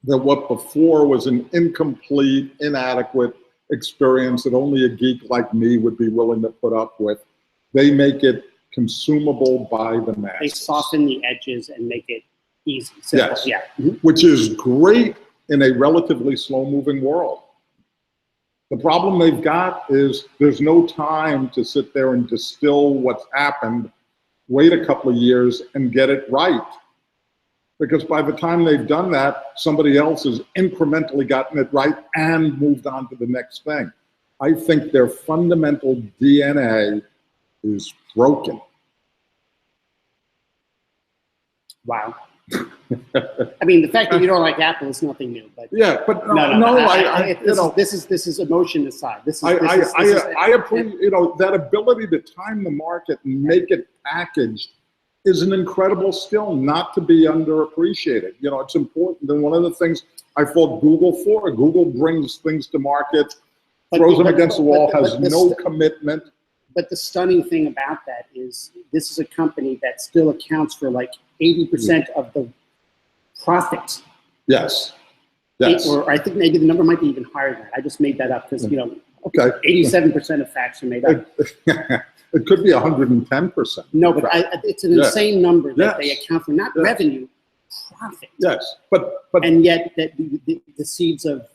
that what before was an incomplete, inadequate experience that only a geek like me would be willing to put up with, they make it consumable by the masses. They soften the edges and make it easy. Simple. Yes, yeah. Which is great in a relatively slow-moving world. The problem they've got is there's no time to sit there and distill what's happened, wait a couple of years, and get it right. Because by the time they've done that, somebody else has incrementally gotten it right and moved on to the next thing. I think their fundamental DNA is broken. Wow. I mean, the fact that you don't like Apple is nothing new. But yeah, but this is emotion aside. I appreciate that ability to time the market and make it packaged is an incredible skill, not to be underappreciated. It's important. And one of the things I fault Google for, Google brings things to market, throws them against the wall, has no commitment. But the stunning thing about that is this is a company that still accounts for like 80% of the profits. Yes. Or I think maybe the number might be even higher than that. I just made that up because, 87% of facts are made up. It could be 110%. No, but it's an insane number that they account for, not revenue, profit. Yes, and yet that the seeds of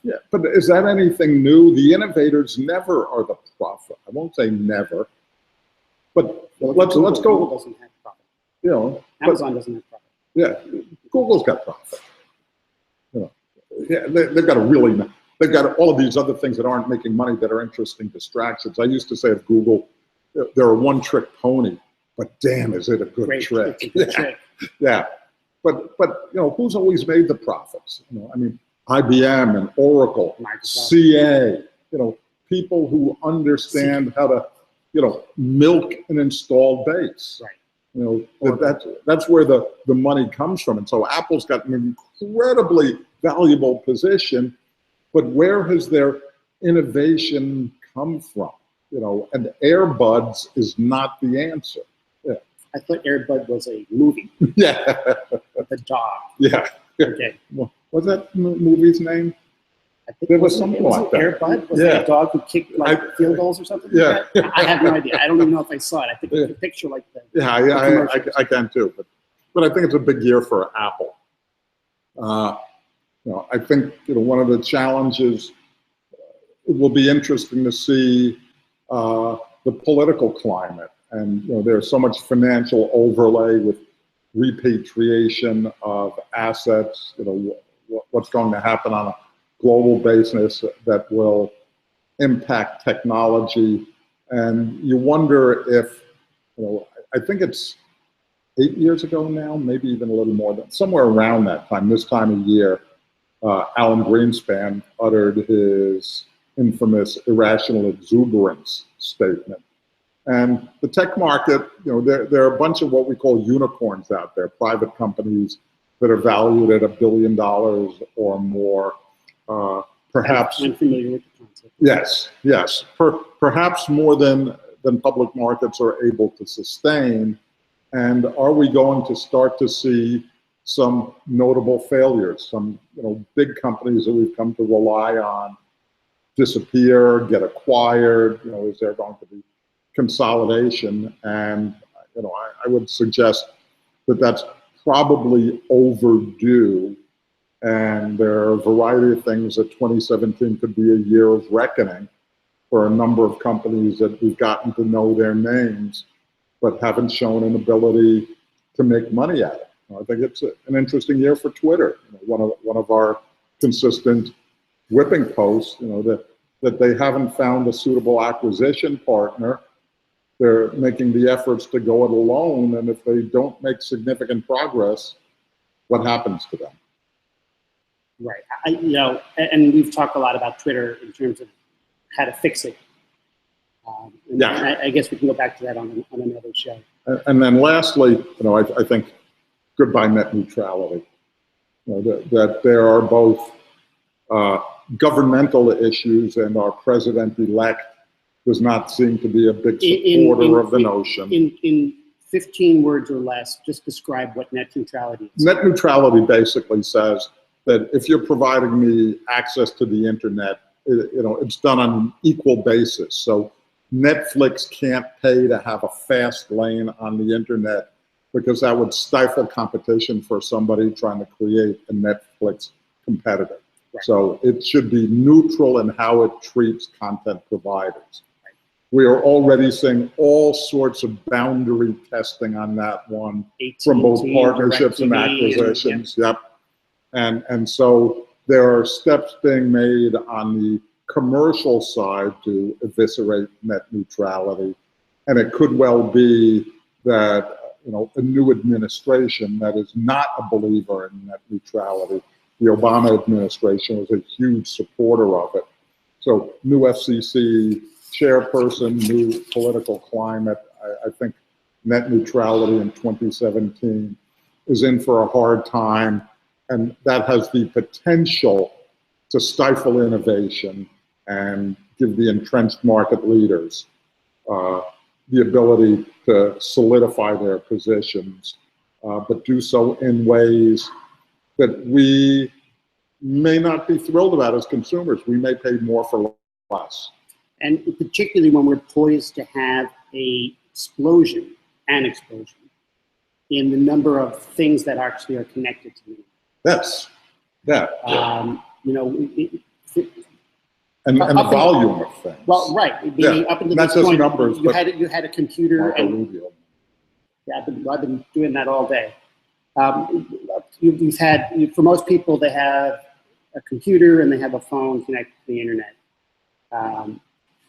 yeah. But is that anything new? The innovators never are the profit. I won't say never, but let's go. Google doesn't have profit. Amazon doesn't have profit. Yeah, Google's got profit. Yeah, they've got all of these other things that aren't making money that are interesting distractions. I used to say of Google, they're a one-trick pony, but damn, is it a good trick? It's a good trick. Yeah, but who's always made the profits? I mean, IBM and Oracle, Microsoft. CA, people who understand how to, milk an installed base. Right. That's where the money comes from. And so Apple's got an incredibly valuable position, but where has their innovation come from? And AirBuds is not the answer. Yeah. I thought AirBud was a movie. Yeah. With a dog. Yeah. Okay. What's that movie's name? I think there was something like that. AirBud? Was it a dog who kicked field goals or something? Yeah. Like that? I have no idea. I don't even know if I saw it. I think it's a picture like that. Yeah, I can too. But I think it's a big year for Apple. I think one of the challenges, it will be interesting to see the political climate, and there's so much financial overlay with repatriation of assets. What's going to happen on a global basis that will impact technology, and you wonder if I think it's 8 years ago now, maybe even a little more, than somewhere around that time, this time of year, Alan Greenspan uttered his infamous irrational exuberance statement. And the tech market, there are a bunch of what we call unicorns out there, private companies that are valued at $1 billion or more. Perhaps. I'm familiar with the concept. Yes. Perhaps more than public markets are able to sustain. And are we going to start to see some notable failures? Some big companies that we've come to rely on disappear, get acquired. Is there going to be consolidation? And I would suggest that that's probably overdue. And there are a variety of things that 2017 could be a year of reckoning for a number of companies that we've gotten to know their names, but haven't shown an ability to make money at it. I think it's an interesting year for Twitter. One of our consistent whipping posts, that they haven't found a suitable acquisition partner. They're making the efforts to go it alone, and if they don't make significant progress, what happens to them? Right. And we've talked a lot about Twitter in terms of how to fix it. And I guess we can go back to that on another show. And then lastly, I think goodbye net neutrality. That there are both governmental issues, and our president-elect does not seem to be a big supporter of the notion. In 15 words or less, just describe what net neutrality is. Net neutrality basically says that if you're providing me access to the internet, it's done on an equal basis. So Netflix can't pay to have a fast lane on the internet, because that would stifle competition for somebody trying to create a Netflix competitor. Right. So it should be neutral in how it treats content providers. Right. We are already seeing all sorts of boundary testing on that one from both partnerships and acquisitions. Yep. And so there are steps being made on the commercial side to eviscerate net neutrality. And it could well be that a new administration that is not a believer in net neutrality. The Obama administration was a huge supporter of it. So new FCC chairperson, new political climate. I think net neutrality in 2017 is in for a hard time, and that has the potential to stifle innovation and give the entrenched market leaders the ability to solidify their positions, but do so in ways that we may not be thrilled about as consumers. We may pay more for less. And particularly when we're poised to have an explosion in the number of things that actually are connected to me. Yes. Yeah. And the volume of things. Well, right. Up until this point, numbers, you had a computer. I've been doing that all day. You've had, for most people, they have a computer and they have a phone connected to the internet.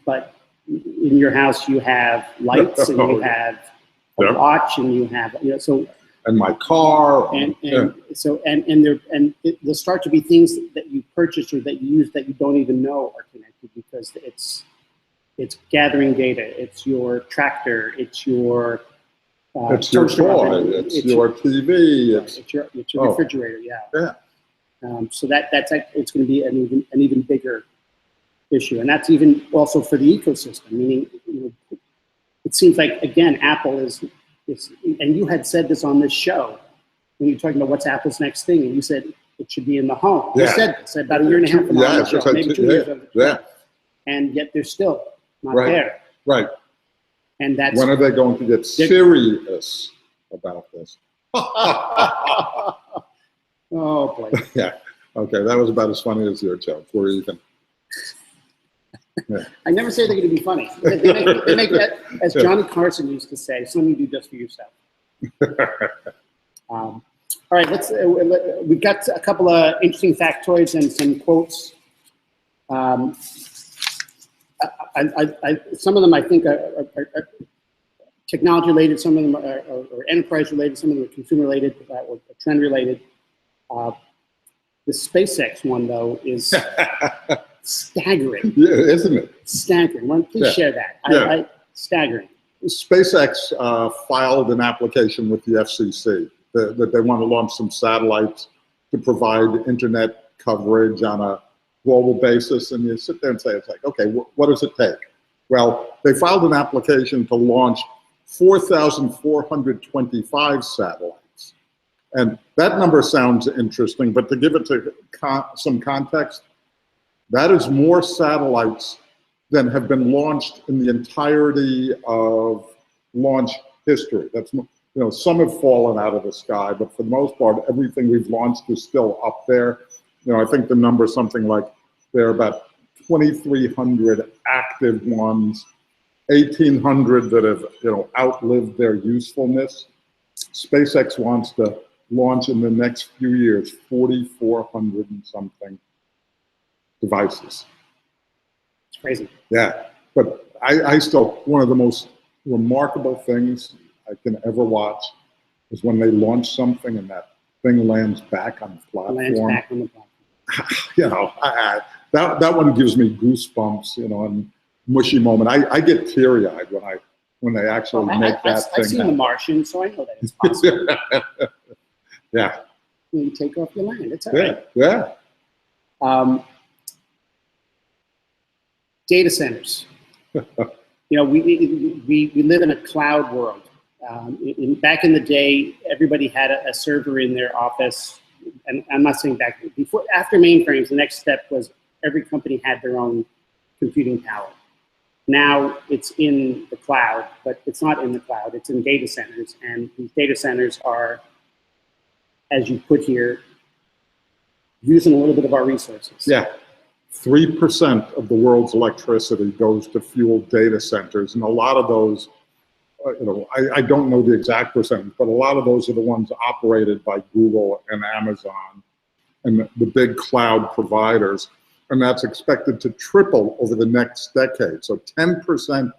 But in your house, you have lights and you have a watch and you have, and my car. There'll start to be things that you purchase or that you use that you don't even know are connected, because it's gathering data. It's your tractor. It's your it's your toy. It's your TV. It's your refrigerator. Yeah. So it's going to be an even bigger issue, and that's even also for the ecosystem. Meaning, it seems like, again, Apple is, and you had said this on this show when you were talking about what's Apple's next thing, and you said it should be in the home. You said this about a year and a half ago on the show, maybe 2 years ago. And yet they're still not there. Right. And that's, when are they going to get serious about this? Oh boy. Yeah. Okay, that was about as funny as your joke. We're even. Yeah. I never say they're going to be funny. They make that, as Johnny Carson used to say, something you do just for yourself. All right, we've got a couple of interesting factoids and some quotes. Some of them I think are technology related, some of them are enterprise related, some of them are consumer related, or trend related. The SpaceX one, though, is staggering. Yeah, isn't it? Staggering. Please share that. Staggering. SpaceX filed an application with the FCC that they want to launch some satellites to provide internet coverage on a global basis. And you sit there and say, it's like, okay, what does it take? Well, they filed an application to launch 4,425 satellites. And that number sounds interesting, but to give it to some context, that is more satellites than have been launched in the entirety of launch history. That's, some have fallen out of the sky, but for the most part, everything we've launched is still up there. I think the number is something like there are about 2,300 active ones, 1,800 that have, outlived their usefulness. SpaceX wants to launch in the next few years 4,400 and something devices. It's crazy. Yeah, but I still, one of the most remarkable things I can ever watch is when they launch something and that thing lands back on the platform. Lands back on the platform. That one gives me goosebumps, and mushy moment. I get teary-eyed when they actually make that thing. I've seen The Martian, so I know that it's possible. Yeah. You take off your land. It's all right. Yeah. Data centers. We live in a cloud world. Back in the day, everybody had a server in their office, and I'm not saying after mainframes, the next step was every company had their own computing power. Now it's in the cloud, but it's not in the cloud, it's in data centers, and these data centers are, as you put here, using a little bit of our resources. Yeah. 3% of the world's electricity goes to fuel data centers, and a lot of those, I don't know the exact percentage, but a lot of those are the ones operated by Google and Amazon and the big cloud providers, and that's expected to triple over the next decade. So 10%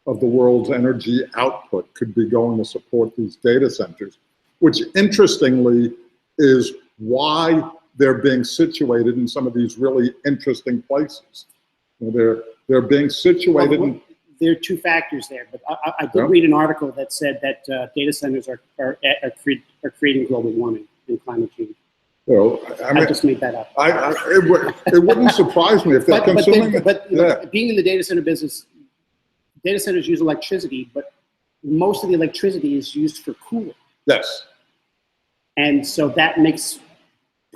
of the world's energy output could be going to support these data centers, which interestingly is why they're being situated in some of these really interesting places. They're being situated in... There are two factors there, but I did read an article that said that data centers are creating global warming and climate change. I just made that up. It wouldn't surprise me if they're consuming... But being in the data center business, data centers use electricity, but most of the electricity is used for cooling. Yes. And so that makes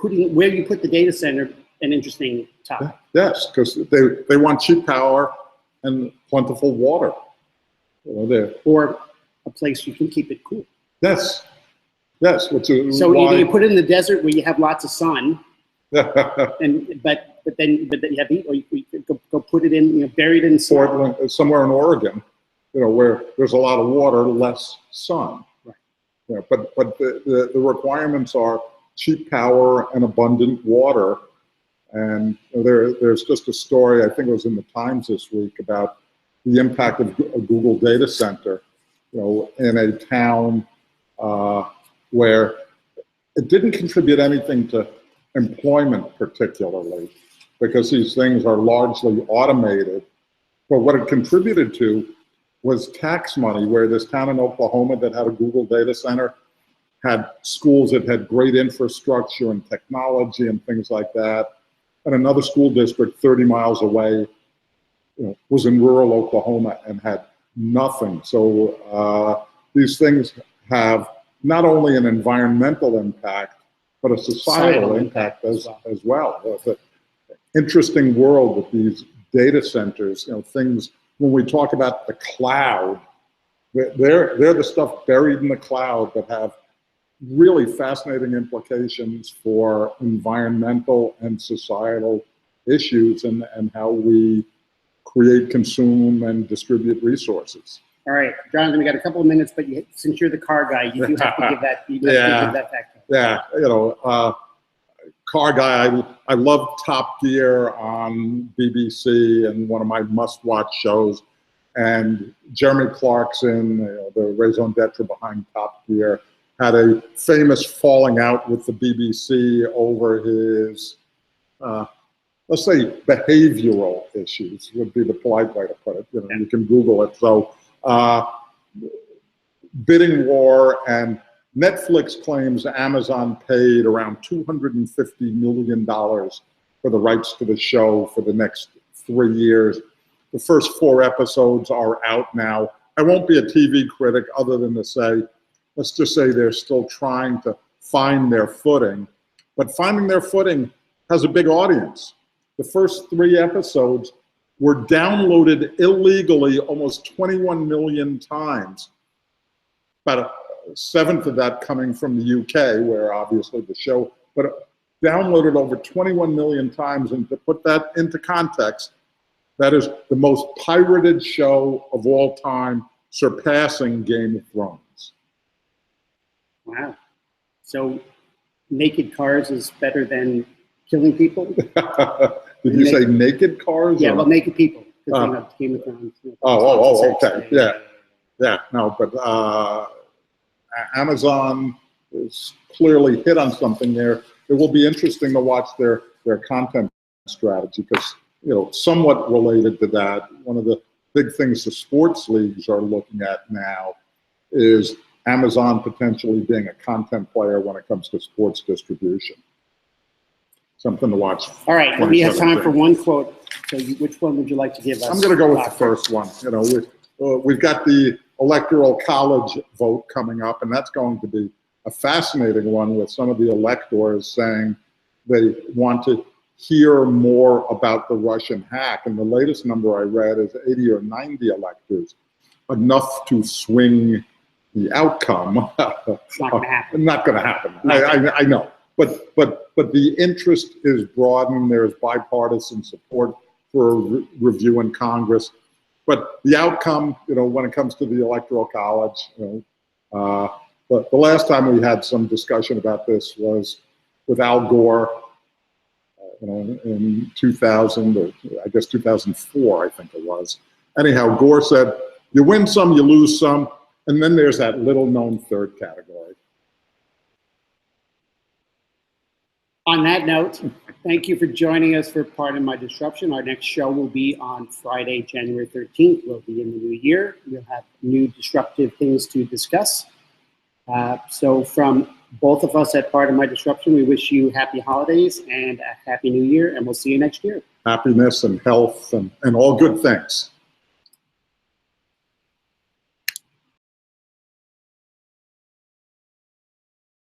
where you put the data center an interesting topic. Yes, because they want cheap power and plentiful water. Or a place you can keep it cool. Yes, which is so why... either you put it in the desert where you have lots of sun, but then you have heat, or you go put it in, buried in sun. Somewhere in Oregon, where there's a lot of water, less sun. Right. But the requirements are cheap power and abundant water. And there's just a story, I think it was in the Times this week, about the impact of a Google data center, in a town where it didn't contribute anything to employment particularly, because these things are largely automated. But what it contributed to was tax money, where this town in Oklahoma that had a Google data center had schools that had great infrastructure and technology and things like that. And another school district 30 miles away was in rural Oklahoma and had nothing. So these things have not only an environmental impact, but a societal impact as well. It's an interesting world with these data centers, things, when we talk about the cloud, they're the stuff buried in the cloud that have really fascinating implications for environmental and societal issues and how we create, consume, and distribute resources. All right, Jonathan, we got a couple of minutes, but since you're the car guy, you do have to give that. You have to give that back. Yeah, car guy. I love Top Gear on BBC and one of my must-watch shows. And Jeremy Clarkson, the raison d'etre behind Top Gear, had a famous falling out with the BBC over his, let's say, behavioral issues would be the polite way to put it. You can Google it. So bidding war, and Netflix claims Amazon paid around $250 million for the rights to the show for the next 3 years. The first 4 episodes are out now. I won't be a TV critic other than to say, let's just say they're still trying to find their footing. But finding their footing has a big audience. The first 3 episodes were downloaded illegally almost 21 million times. About a seventh of that coming from the UK, where obviously the show, but downloaded over 21 million times. And to put that into context, that is the most pirated show of all time, surpassing Game of Thrones. Wow. So naked cars is better than killing people? Did you say naked cars? Yeah, well, naked people. Game of Thrones. Okay. Yeah, no, but Amazon is clearly hit on something there. It will be interesting to watch their content strategy, because, you know, somewhat related to that, one of the big things the sports leagues are looking at now is Amazon potentially being a content player when it comes to sports distribution. Something to watch. All right, we have time for one quote. So which one would you like to give us? I'm going to go with the first one. You know, we've got the electoral college vote coming up, and that's going to be a fascinating one, with some of the electors saying they want to hear more about the Russian hack. And the latest number I read is 80 or 90 electors, enough to swing the outcome. It's not going to happen. Not going to happen. I know. But the interest is broadening. There's bipartisan support for a review in Congress. But the outcome, you know, when it comes to the electoral college, you know, but the last time we had some discussion about this was with Al Gore, you know, in 2000, or I guess 2004, I think it was. Anyhow, Gore said, you win some, you lose some, and then there's that little-known third category. On that note, thank you for joining us for Pardon My Disruption. Our next show will be on Friday, January 13th. We'll be in the new year. We'll have new disruptive things to discuss. So from both of us at Pardon My Disruption, we wish you happy holidays and a happy new year, and we'll see you next year. Happiness and health and all good things.